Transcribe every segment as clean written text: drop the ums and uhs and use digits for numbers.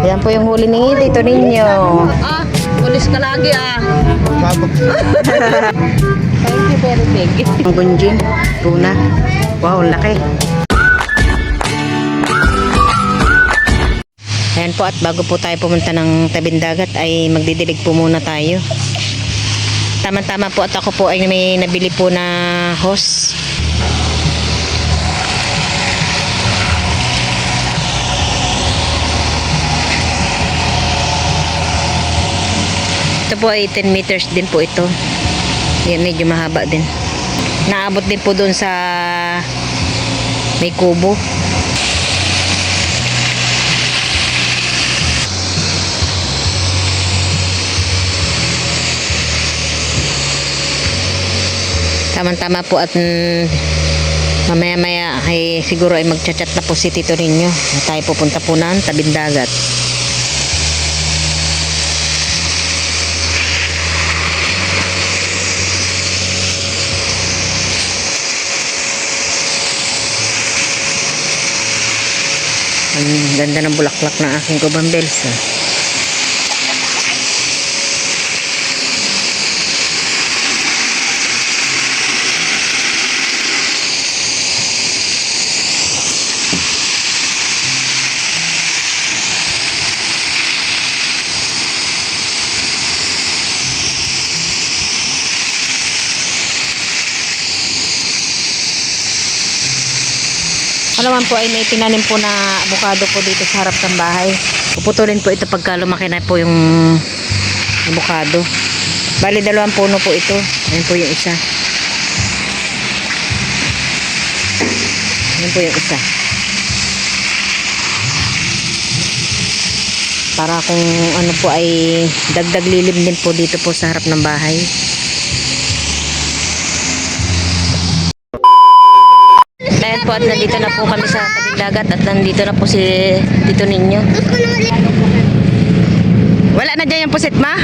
Yan po yung huli ni Tito ninyo. Ah, pulis ka lagi ah. Thank you very big. Ang gunjing, tuna. Wow, laki. Ayan po, at bago po tayo pumunta ng tabing dagat ay magdidilig po muna tayo. Tama-tama po at ako po ay may nabili po na hose. Ito po ay 10 meters din po ito. Yan, medyo mahaba din. Naabot din po doon sa may kubo. Tama-tama po at mamaya-maya ay siguro ay magchat-chat na po si Tito ninyo. Tayo pupunta po ng tabing dagat. Ang ganda ng bulaklak ng aking kubambels. Alaman po ay may tinanim po na avocado po dito sa harap ng bahay. Puputulin po ito pagka lumaki na po yung avocado. Bali 2 puno po ito. Ayan po yung isa. Ayan po yung isa. Para kung ano po ay dagdag lilim din po dito po sa harap ng bahay. Ayan po at nandito na po kami sa tabing dagat at nandito na po si Tito ninyo. Wala na dyan yung pusit, ma?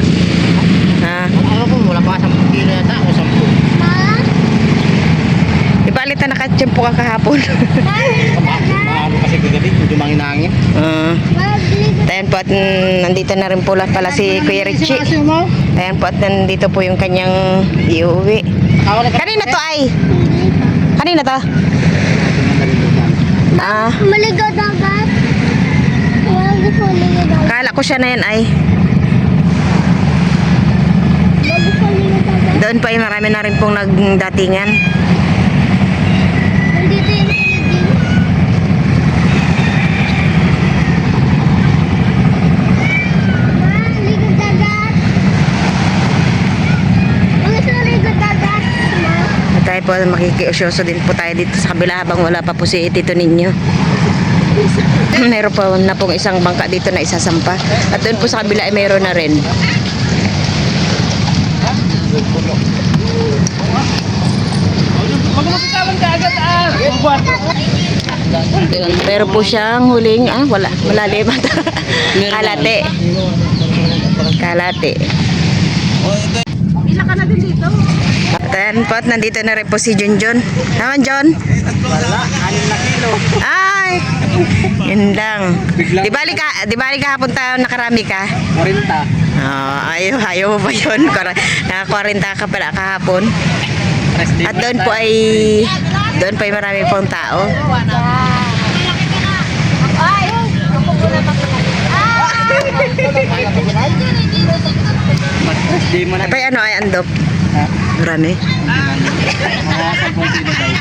Ha? Ano po, wala pa 10 kilo yata o 10. Ibalit na nakatsyempo ka kahapon. Ano kasi kagabi, medyo manginangin. Ayan po at nandito na rin po pala si Kuya Richie. Ayan po at nandito po yung kanyang iuwi. Kanina to ay? Kanina to? Ah, Maligaw dagat. Wala po maligaw dagat. kala ko siya na yan ay. Wala po maligaw dagat. Doon pa ay marami na rin pong nagdatingan. Nandito yung Philippines. Maligaw dagat. Wala sa maligaw dagat. At tayo po makikiusyoso din po tayo dito sa kabila habang wala pa po si Tito ninyo. Meron po na pong isang bangka dito na isasampa. At doon po sa kabila ay meron na rin. Pero po siyang huling, wala, malalim. Kalate. Kalate. Ilan ka na din dito? At ayan po at nandito na rin po si Junjun. Naman John? Wala, 6 na kilo. Ay! Yun lang. Di bali kahapon tayo nakarami ka? 40. Ayaw mo ba yun? Naka-40 ka pala kahapon. At doon po ay marami pong tao. Ay! Di mo na. At ay ano ay andop? Marami. Mga 10 kilo daw.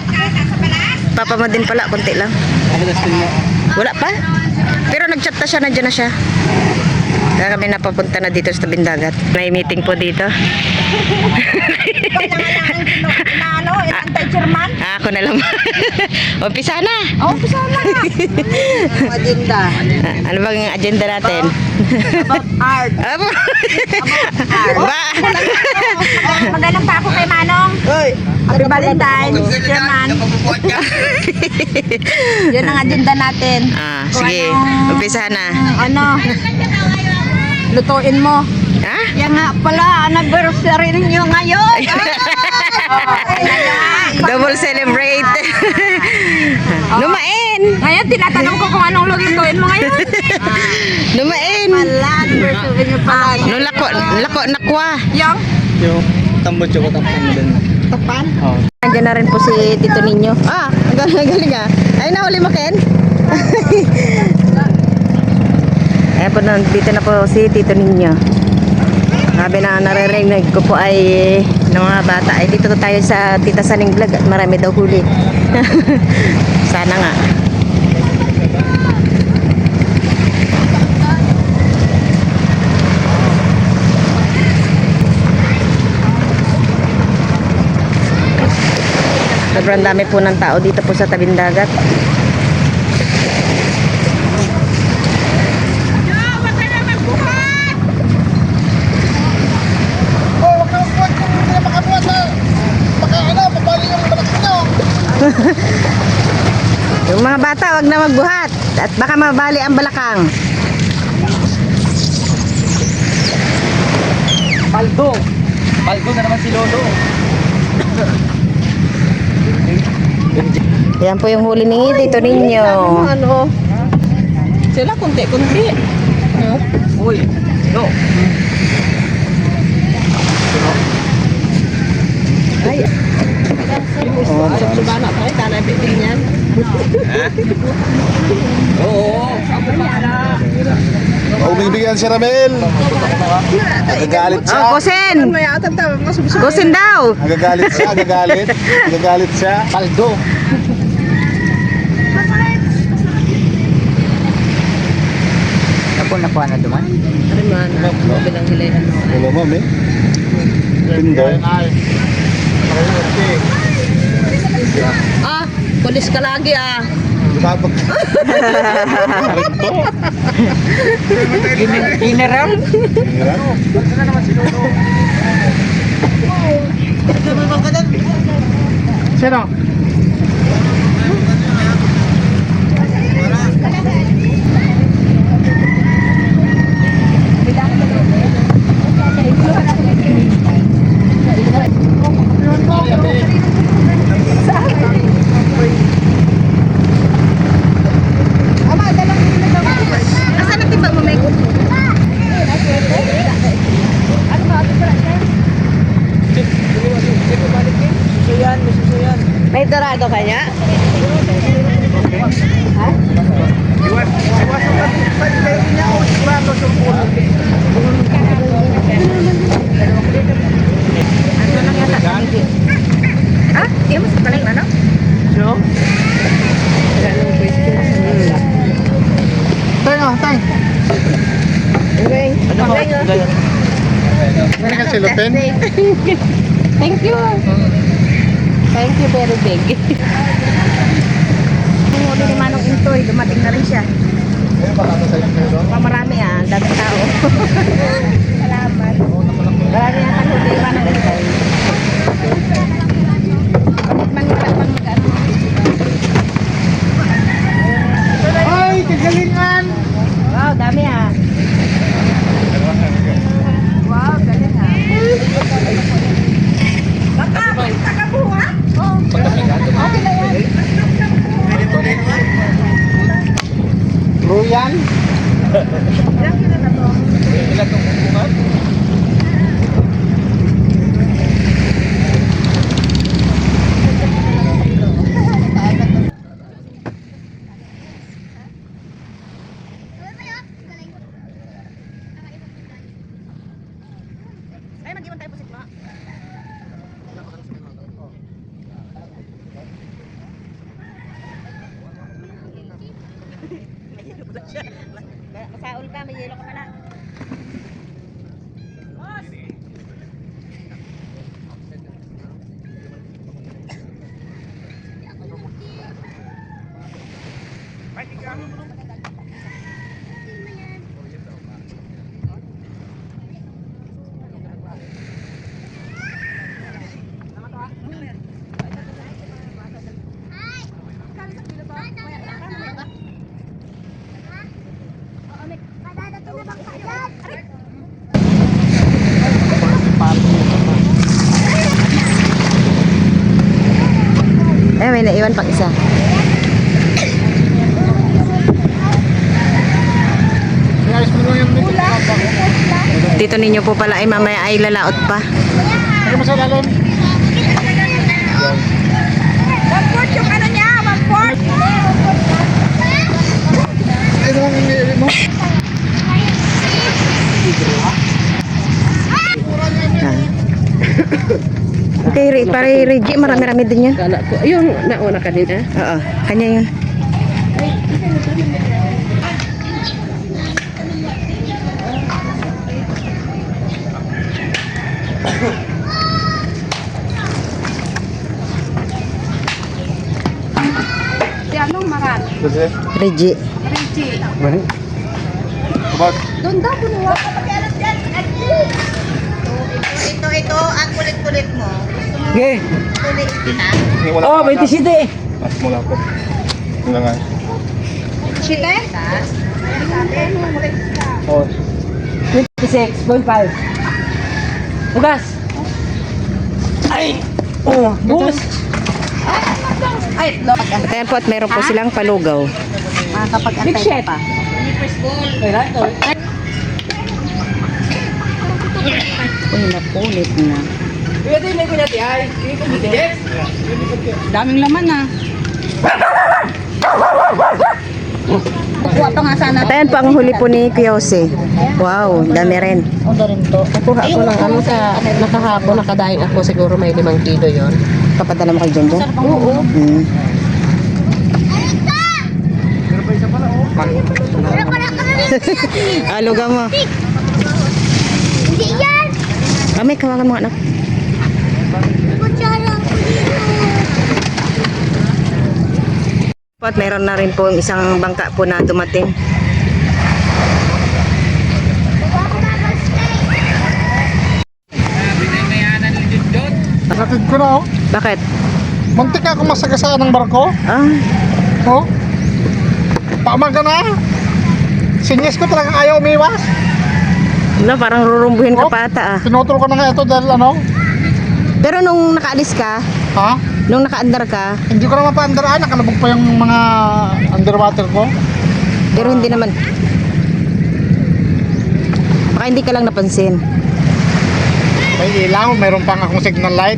Papa mo din pala, konti lang. Ano gusto niyo? Wala pa. Pero nag-chat na siya, nandiyan na siya. Kaya kami napapunta na dito sa tabing dagat. May meeting po dito. Anti-chairman? Ako na lang. Umpisa na. Umpisa na. Agenda. Ano bang agenda natin? About art. Ba? Magalang pa ako kay Manong. Happy Valentine's, chairman. Yun ang agenda natin. Sige. Umpisa na. Ano? Lutuin mo. Ha? Yan nga pala, anniversary ninyo ngayon. Double celebrate. Lumain. Ngayon, tinatanong ko kung anong lutuin mo ngayon. Lumain. pala. Anniversary niyo pala. No, lako, nakwa. Yung Yung tambot yung tapan mo din. tapan. Oo. Nandiyan na rin po si Tito Ninyo. Ang galing ah. Ay, nahuli mo, Ken? Ayan po, dito na po si Tito Ninyo. Sabi na naririnig ko po ay ng mga bata. Ay, dito tayo sa Tita Saning Vlog at marami daw huli. Sana nga. Sobrang dami po ng tao dito po sa tabing dagat. Yung mga bata, wag na magbuhat at baka mabali ang balakang. Paldo! Paldo na naman si Lolo. Yan po yung huli ni Tito Ninyo. Ano? Sila kunti-kunti. Uy! No! Ay. Subana tayo, tanay bitin yan. Oo! Oh, binibigyan si Ramel. Nagagalit siya. Oh, kusin! May atap tayo, masubusok. Kusin daw! Nagagalit siya, nagagalit. Nagagalit siya. Paldo! Ako nakuha na duman? Arimana, bilang hilay ano. Wala mo, eh. Pindoy. Ah, pulis ka lagi ah. Babag. General? Sino? Asan ang timbang mo, Meg? May dorado ka niya? Ah, iya mo sa palay ano? Sino? Tayo, tayo. Ano ba? Ganyan. Ano ka silupin? Thank you. Thank you very big. Yung huli ni Manong Intoy, dumating na rin siya. Pamarami ah, ang dami tao. Salamat. Marami na ang huli ni Manong Intoy. Mangilang mag-ano. Ay, kagalingan! Wow, dami ah. Wow, galing ah. Baka, tagabuha? Oo. Okay na yan. Ruyan? Ilang kilo na to? Ilan itong bungan? Ay, mag-iwan tayo po si Ma. Masaul ka, may yelo ka pala. Eh, may naiwan pang isa. Ayos mo lang yung tito ninyo po pala ay mamaya ay lalaot pa. Lagyan mo sa lalim. One-fourth yung ano niya, one-fourth. Ano ang nangyayari mo? Okay, para Reggie, marami-rami din yan. Kala ko, yung nauna kanina. Oo, kanya yun. Si anong marat? Kasi, Reggie. Richie. mani. Kapag, Doon daw, kunuha. Ito, ang kulit-kulit mo. Okay. Kulit kita. wala Oh, pa 27. Mas mula ko. Wala nga. Chile? Oh, 26.5. Bukas. Ay! Oh, bukas. Ay, lo. Ayan po at meron po silang palugaw. Big shot. Uy, napulit na. Daming laman na. Kuha pa nga sana. At ayan po ang huli po ni Kuya Jose. Wow, dami rin. Nakuha ko ng ano sa nakahapon, nakadain ako siguro may 5 kilo yon. Kapadala mo kayo dyan dyan? Oo. Hmm. Aluga mo. Hindi yan. May kawakan mo anak. Kutsara. At meron na rin po yung isang bangka po na dumating. nakatid ko na oh. Bakit? Muntik ako masagasaan ng barko. Ah, Oh. Paamaga na. Sinyas ko talagang ayaw umiwas. wala, parang rurumbuhin ka Oh. pa ata ah. Pinutol ko na nga ito dahil ano. Pero nung nakaalis ka, Ha? nung nakaandar ka, Hindi ko na mapaandar. Nakalabog pa yung mga underwater ko. pero hindi naman. Baka hindi ka lang napansin. May ilaw. Mayroon pang akong signal light.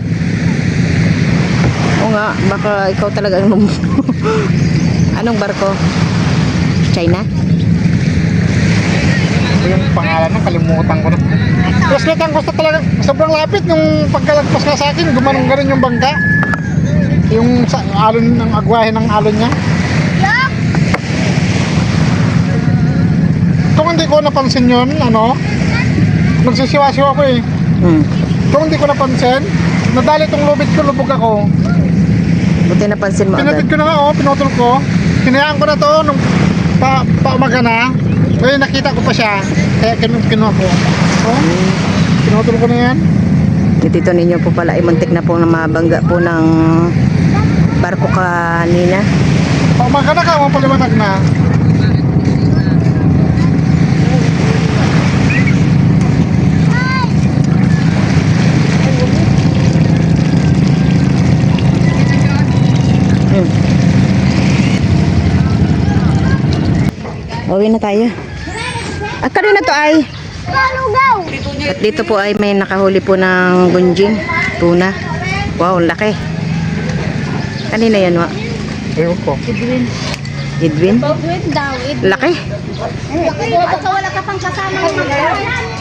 Oo nga, baka ikaw talaga ang anong barko? China? Ito yung pangalan ng kalimutan ko na. Tapos lang gusto talaga. Sobrang lapit nung pagkalagpas nga sa akin. Gumanong ganun yung bangka. Yung sa alon ng agwahe ng alon niya. Kung hindi ko napansin yun, ano, nagsisiwa-siwa ko eh. Hmm. Kung hindi ko napansin, nadali tong lubid ko, lubog ako. Buti napansin mo Pinatid agad. ko na nga, oh, pinutol ko. Hinayaan ko na to nung paumaga na. Kaya nakita ko pa siya. Kaya kinuha ko. Oh, pinutol ko na yan. Yung tito ninyo po pala ay muntik na po na mabangga po ng barko kanina. Paumaga na ka, mapaliwanag na. Uwi na tayo. At kanina to ay. Palugaw. At dito po ay may nakahuli po ng gunjing. Tuna. Wow, laki. Kanina yan wa. Ewan ko. Edwin. Wait daw. Laki. Wala ka pang kasama ng mga